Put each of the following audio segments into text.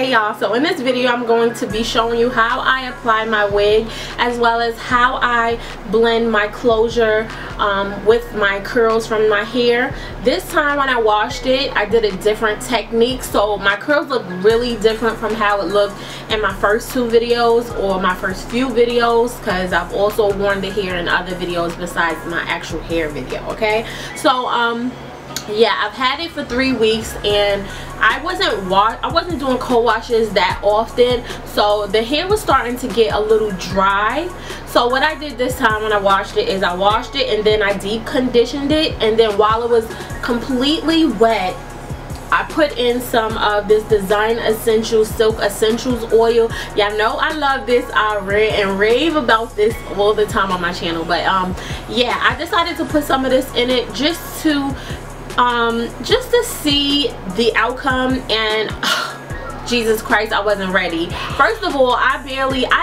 Hey y'all, so in this video I'm going to be showing you how I apply my wig as well as how I blend my closure with my curls from my hair. This time when I washed it, I did a different technique, so my curls look really different from how it looked in my first two videos or my first few videos, because I've also worn the hair in other videos besides my actual hair video. Okay, so yeah, I've had it for 3 weeks and I wasn't doing co-washes that often, so the hair was starting to get a little dry. So what I did this time when I washed it is I washed it and then I deep conditioned it, and then while it was completely wet I put in some of this Design Essentials Silk Essentials oil. Y'all know I love this. I rant and rave about this all the time on my channel, but yeah, I decided to put some of this in it just to see the outcome. And Jesus Christ, I wasn't ready. First of all, I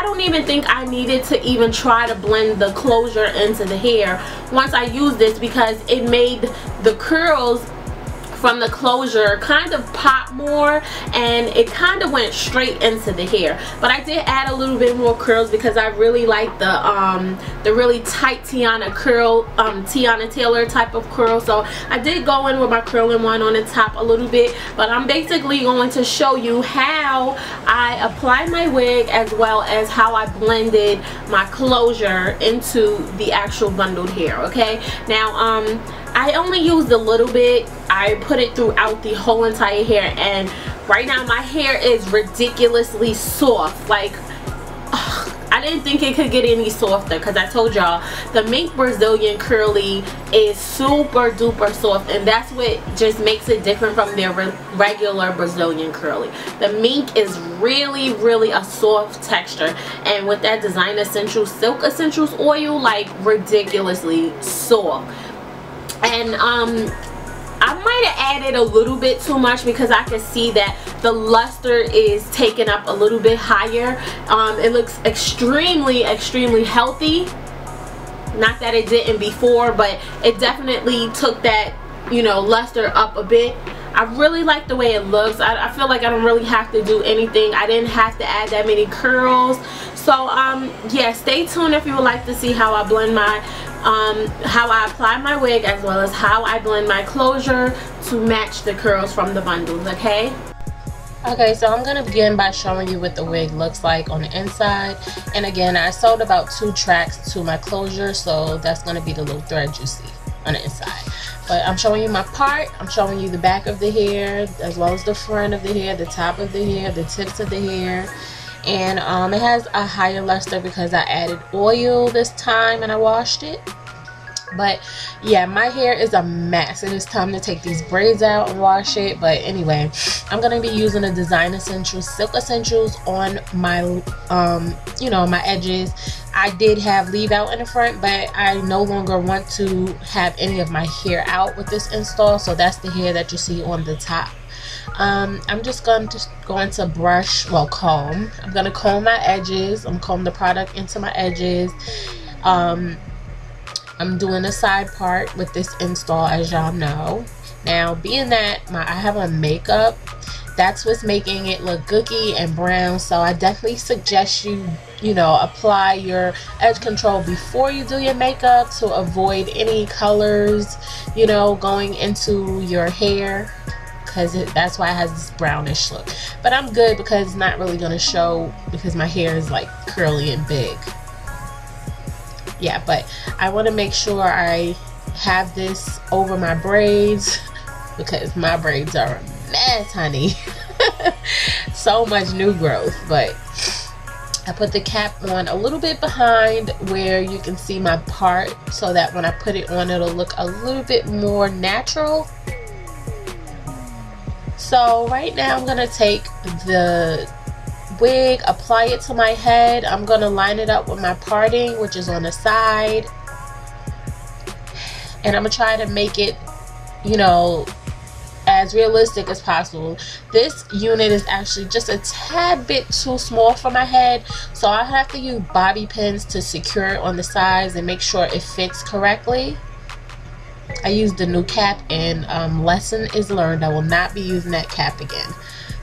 don't even think I needed to even try to blend the closure into the hair once I used this, because it made the curls from the closure kind of pop more and it kind of went straight into the hair. But I did add a little bit more curls because I really like the really tight Tiana curl, Tiana Taylor type of curl. So I did go in with my curling one on the top a little bit, but I'm basically going to show you how I apply my wig as well as how I blended my closure into the actual bundled hair. Okay, now I only used a little bit. I put it throughout the whole entire hair, and right now my hair is ridiculously soft. Like, I didn't think it could get any softer, because I told y'all the MINK Brazilian curly is super duper soft, and that's what just makes it different from their regular Brazilian curly. The MINK is really a soft texture, and with that Design Essentials Silk Essentials oil, like ridiculously soft. And I might have added a little bit too much because I can see that the luster is taken up a little bit higher. It looks extremely healthy. Not that it didn't before, but it definitely took that, you know, luster up a bit. I really like the way it looks. I feel like I don't really have to do anything. I didn't have to add that many curls. So yeah, stay tuned if you would like to see how I blend my how I apply my wig as well as how I blend my closure to match the curls from the bundles. Okay, so I'm gonna begin by showing you what the wig looks like on the inside. And again, I sewed about 2 tracks to my closure, so that's gonna be the little thread you see on the inside. But I'm showing you my part. I'm showing you the back of the hair as well as the front of the hair, the top of the hair, the tips of the hair. And it has a higher luster because I added oil this time and I washed it. But yeah, my hair is a mess. It is time to take these braids out and wash it. But anyway, I'm gonna be using the Design Essentials Silk Essentials on my you know, my edges. I did have leave out in the front, but I no longer want to have any of my hair out with this install, so that's the hair that you see on the top. I'm just going to brush, well, comb. I'm going to comb my edges. I'm comb the product into my edges. I'm doing a side part with this install, as y'all know. Now, being that I have a makeup, that's what's making it look gooky and brown, so I definitely suggest you know, apply your edge control before you do your makeup to avoid any colors, you know, going into your hair, because that's why it has this brownish look. But I'm good because it's not really going to show because my hair is like curly and big. Yeah, but I want to make sure I have this over my braids because my braids are a mess, honey. So much new growth. But I put the cap on a little bit behind where you can see my part, so that when I put it on, it'll look a little bit more natural. So right now I'm gonna take the wig, apply it to my head. I'm gonna line it up with my parting, which is on the side, and I'm gonna try to make it, you know, as realistic as possible. This unit is actually just a tad bit too small for my head, so I have to use bobby pins to secure it on the sides and make sure it fits correctly. I used the new cap, and lesson is learned. I will not be using that cap again.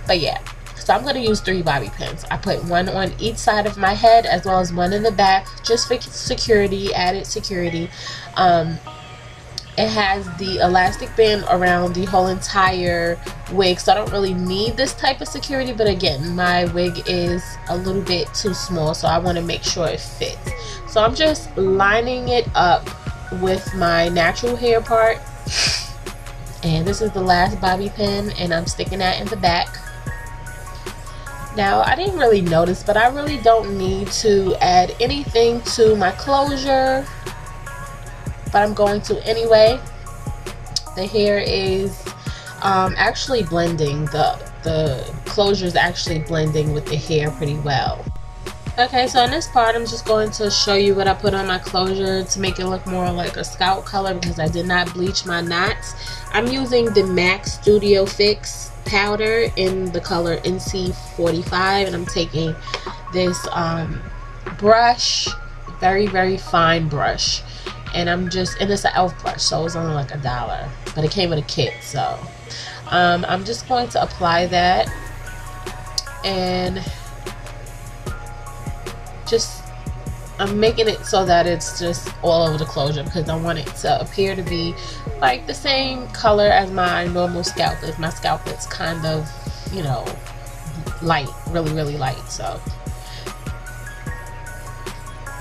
But yeah, So I'm going to use 3 bobby pins. I put one on each side of my head as well as one in the back, just for security, added security. It has the elastic band around the whole entire wig, so I don't really need this type of security, but again, my wig is a little bit too small, so I want to make sure it fits. So I'm just lining it up with my natural hair part, and this is the last bobby pin, and I'm sticking that in the back. Now, I didn't really notice, but I really don't need to add anything to my closure, but I'm going to anyway. The hair is actually blending, the closure is actually blending with the hair pretty well. Okay, so in this part I'm just going to show you what I put on my closure to make it look more like a scalp color, because I did not bleach my knots. I'm using the MAC Studio Fix powder in the color NC45, and I'm taking this brush, very fine brush, and I'm just, and it's an elf brush, so it was only like $1, but it came with a kit. So I'm just going to apply that, and just I'm making it so that it's just all over the closure, because I want it to appear to be like the same color as my normal scalp is. My scalp is kind of, you know, light, really light, so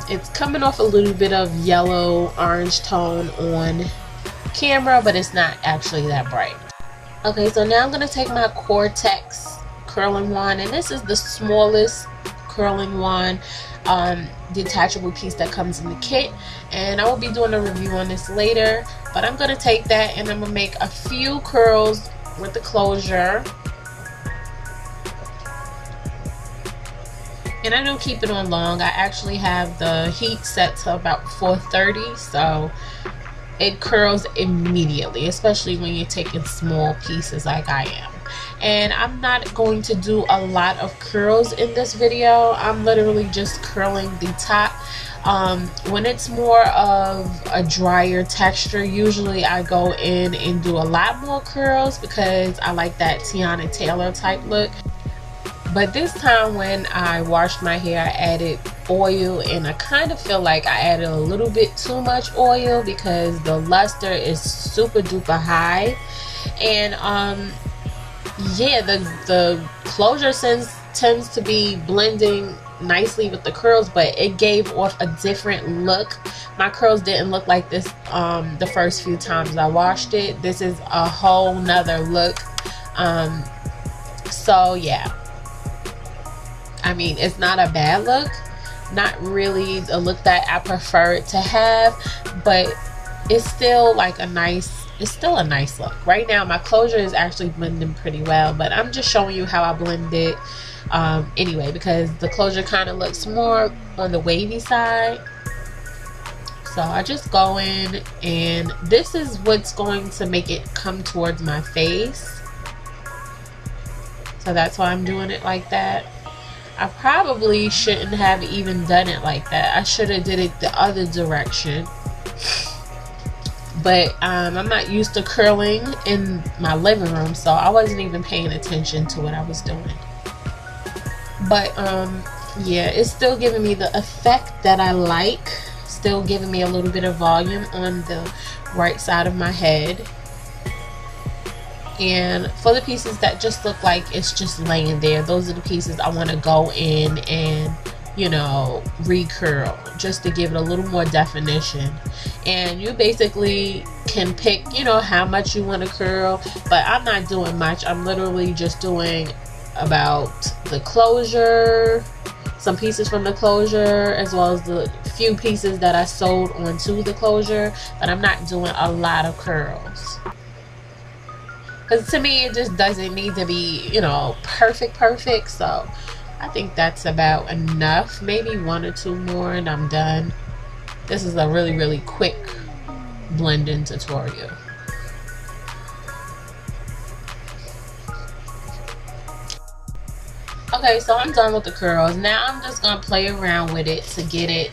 it's coming off a little bit of yellow orange tone on camera, but it's not actually that bright. Okay, so now I'm going to take my Cortex curling wand, and this is the smallest curling wand detachable piece that comes in the kit, and I will be doing a review on this later, but I'm going to take that and I'm going to make a few curls with the closure. And I don't keep it on long. I actually have the heat set to about 430, so it curls immediately, especially when you're taking small pieces like I am. And I'm not going to do a lot of curls in this video. I'm literally just curling the top. When it's more of a drier texture, usually I go in and do a lot more curls because I like that Tiana Taylor type look. But this time when I washed my hair, I added oil, and I kind of feel like I added a little bit too much oil because the luster is super duper high. And yeah, the closure tends to be blending nicely with the curls, but it gave off a different look. My curls didn't look like this the first few times I washed it. This is a whole nother look. So yeah, I mean, it's not a bad look, not really a look that I prefer it to have, but it's still like a nice, it's still a nice look. Right now my closure is actually blending pretty well, but I'm just showing you how I blend it anyway, because the closure kind of looks more on the wavy side. So I just go in, and this is what's going to make it come towards my face, so that's why I'm doing it like that. I probably shouldn't have even done it like that. I should have did it the other direction. But I'm not used to curling in my living room, so I wasn't even paying attention to what I was doing. But yeah, it's still giving me the effect that I like. Still giving me a little bit of volume on the right side of my head. And for the pieces that just look like it's just laying there, those are the pieces I want to go in and, you know, recurl, just to give it a little more definition. And you basically can pick, you know, how much you want to curl, but I'm not doing much. I'm literally just doing about the closure, some pieces from the closure, as well as the few pieces that I sewed onto the closure, but I'm not doing a lot of curls. Because to me, it just doesn't need to be, you know, perfect. So I think that's about enough. Maybe 1 or 2 more and I'm done. This is a really quick blending tutorial. Okay, so I'm done with the curls. Now I'm just going to play around with it to get it,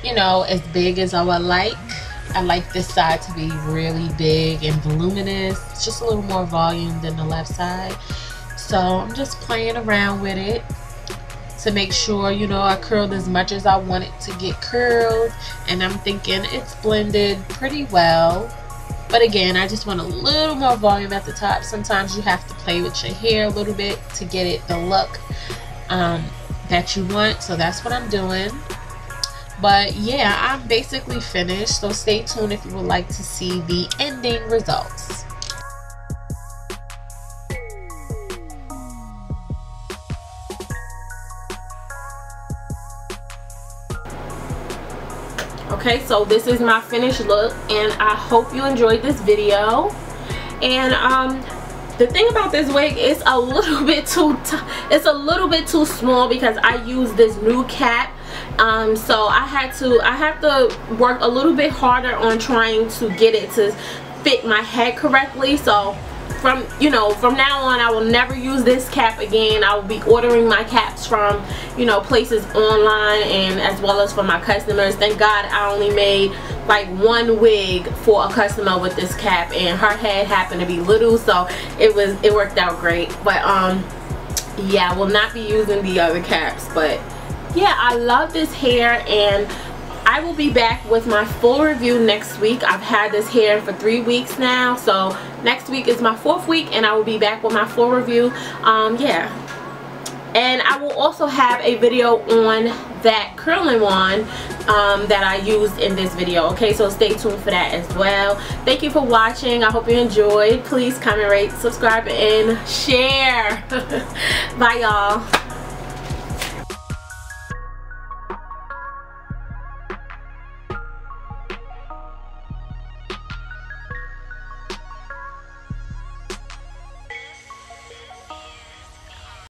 you know, as big as I would like. I like this side to be really big and voluminous. It's just a little more volume than the left side. So I'm just playing around with it to make sure, you know, I curled as much as I want it to get curled, and I'm thinking it's blended pretty well. But again, I just want a little more volume at the top. Sometimes you have to play with your hair a little bit to get it the look that you want. So that's what I'm doing. But yeah, I'm basically finished. So stay tuned if you would like to see the ending results. Okay, so this is my finished look, and I hope you enjoyed this video. And the thing about this wig is a little bit too small because I use this new cap. So I have to work a little bit harder on trying to get it to fit my head correctly. So from now on, I will never use this cap again. I will be ordering my caps from, you know, places online, and as well as for my customers. Thank God I only made like one wig for a customer with this cap, and her head happened to be little, so it worked out great. But yeah, I will not be using the other caps. But yeah, I love this hair, and I will be back with my full review next week. I've had this hair for 3 weeks now, so next week is my 4th week, and I will be back with my full review. Yeah, and I will also have a video on that curling wand that I used in this video. Okay, so stay tuned for that as well. Thank you for watching. I hope you enjoyed. Please comment, rate, subscribe, and share. Bye, y'all.